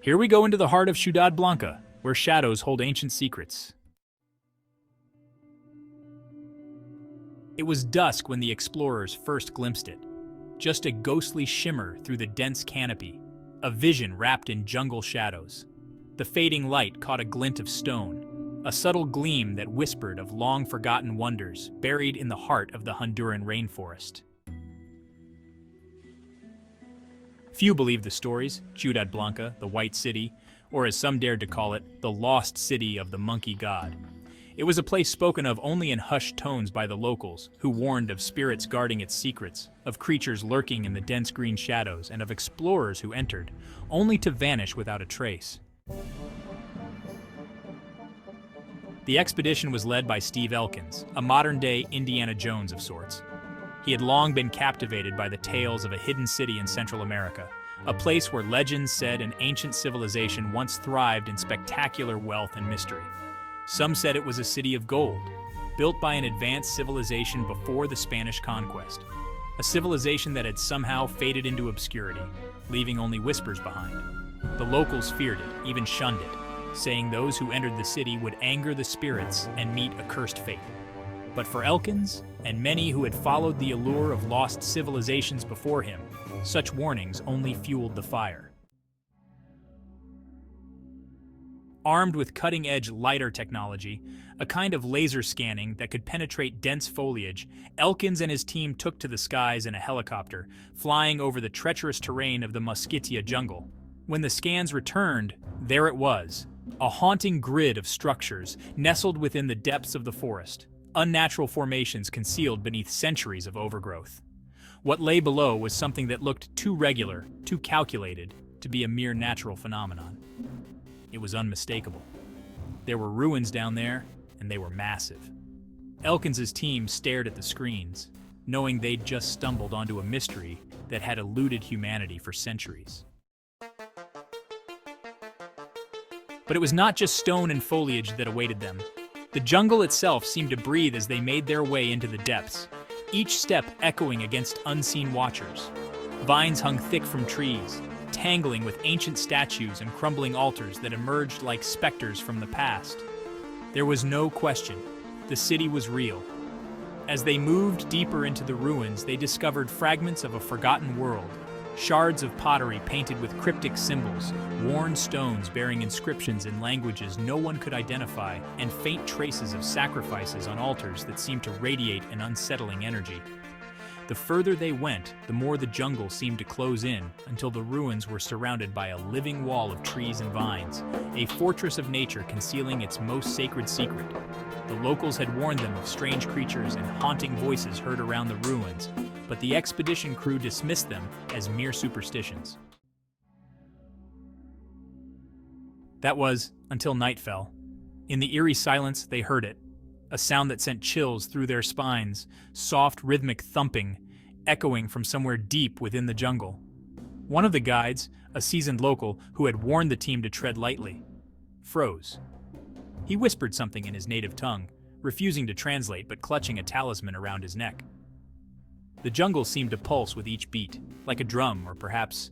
Here we go into the heart of Ciudad Blanca, where shadows hold ancient secrets. It was dusk when the explorers first glimpsed it. Just a ghostly shimmer through the dense canopy, a vision wrapped in jungle shadows. The fading light caught a glint of stone, a subtle gleam that whispered of long-forgotten wonders buried in the heart of the Honduran rainforest. Few believed the stories. Ciudad Blanca, the White City, or as some dared to call it, the Lost City of the Monkey God. It was a place spoken of only in hushed tones by the locals, who warned of spirits guarding its secrets, of creatures lurking in the dense green shadows, and of explorers who entered, only to vanish without a trace. The expedition was led by Steve Elkins, a modern-day Indiana Jones of sorts. He had long been captivated by the tales of a hidden city in Central America, a place where legends said an ancient civilization once thrived in spectacular wealth and mystery. Some said it was a city of gold, built by an advanced civilization before the Spanish conquest, a civilization that had somehow faded into obscurity, leaving only whispers behind. The locals feared it, even shunned it, saying those who entered the city would anger the spirits and meet a cursed fate. But for Elkins, and many who had followed the allure of lost civilizations before him, such warnings only fueled the fire. Armed with cutting-edge lidar technology, a kind of laser scanning that could penetrate dense foliage, Elkins and his team took to the skies in a helicopter, flying over the treacherous terrain of the Mosquitia jungle. When the scans returned, there it was, a haunting grid of structures nestled within the depths of the forest, unnatural formations concealed beneath centuries of overgrowth. What lay below was something that looked too regular, too calculated, to be a mere natural phenomenon. It was unmistakable. There were ruins down there, and they were massive. Elkins's team stared at the screens, knowing they'd just stumbled onto a mystery that had eluded humanity for centuries. But it was not just stone and foliage that awaited them. The jungle itself seemed to breathe as they made their way into the depths, each step echoing against unseen watchers. Vines hung thick from trees, tangling with ancient statues and crumbling altars that emerged like specters from the past. There was no question, the city was real. As they moved deeper into the ruins, they discovered fragments of a forgotten world, shards of pottery painted with cryptic symbols, worn stones bearing inscriptions in languages no one could identify, and faint traces of sacrifices on altars that seemed to radiate an unsettling energy. The further they went, the more the jungle seemed to close in, until the ruins were surrounded by a living wall of trees and vines, a fortress of nature concealing its most sacred secret. The locals had warned them of strange creatures and haunting voices heard around the ruins, but the expedition crew dismissed them as mere superstitions. That was until night fell. In the eerie silence, they heard it, a sound that sent chills through their spines, soft rhythmic thumping, echoing from somewhere deep within the jungle. One of the guides, a seasoned local who had warned the team to tread lightly, froze. He whispered something in his native tongue, refusing to translate but clutching a talisman around his neck. The jungle seemed to pulse with each beat, like a drum or perhaps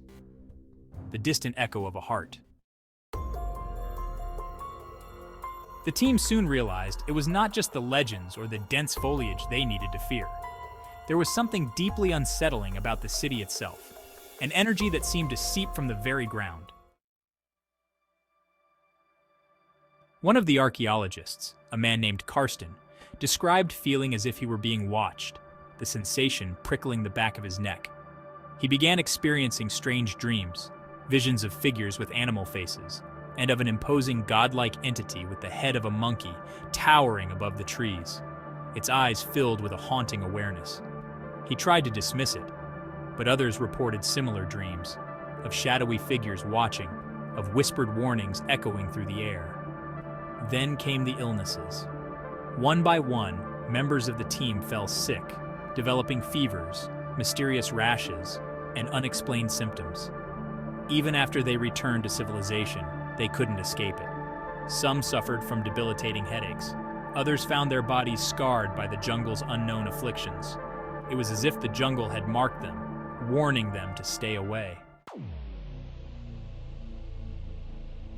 the distant echo of a heart. The team soon realized it was not just the legends or the dense foliage they needed to fear. There was something deeply unsettling about the city itself, an energy that seemed to seep from the very ground. One of the archaeologists, a man named Karsten, described feeling as if he were being watched, the sensation prickling the back of his neck. He began experiencing strange dreams, visions of figures with animal faces, and of an imposing godlike entity with the head of a monkey towering above the trees, its eyes filled with a haunting awareness. He tried to dismiss it, but others reported similar dreams, of shadowy figures watching, of whispered warnings echoing through the air. Then came the illnesses. One by one, members of the team fell sick, developing fevers, mysterious rashes, and unexplained symptoms. Even after they returned to civilization, they couldn't escape it. Some suffered from debilitating headaches. Others found their bodies scarred by the jungle's unknown afflictions. It was as if the jungle had marked them, warning them to stay away.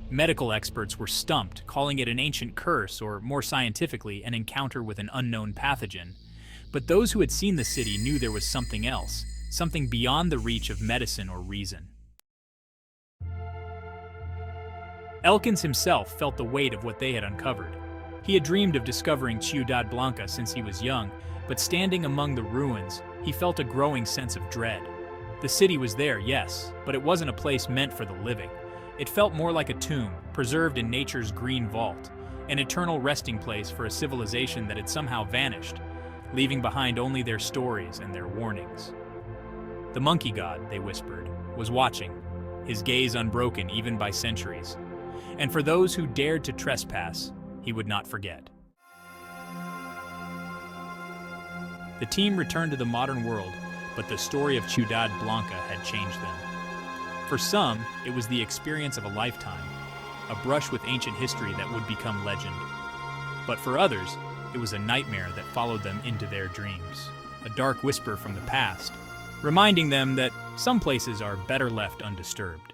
Medical experts were stumped, calling it an ancient curse or, more scientifically, an encounter with an unknown pathogen. But those who had seen the city knew there was something else, something beyond the reach of medicine or reason. Elkins himself felt the weight of what they had uncovered. He had dreamed of discovering Ciudad Blanca since he was young, but standing among the ruins, he felt a growing sense of dread. The city was there, yes, but it wasn't a place meant for the living. It felt more like a tomb, preserved in nature's green vault, an eternal resting place for a civilization that had somehow vanished, leaving behind only their stories and their warnings. The monkey god, they whispered, was watching, his gaze unbroken even by centuries. And for those who dared to trespass, he would not forget. The team returned to the modern world, but the story of Ciudad Blanca had changed them. For some, it was the experience of a lifetime, a brush with ancient history that would become legend. But for others, it was a nightmare that followed them into their dreams, a dark whisper from the past, reminding them that some places are better left undisturbed.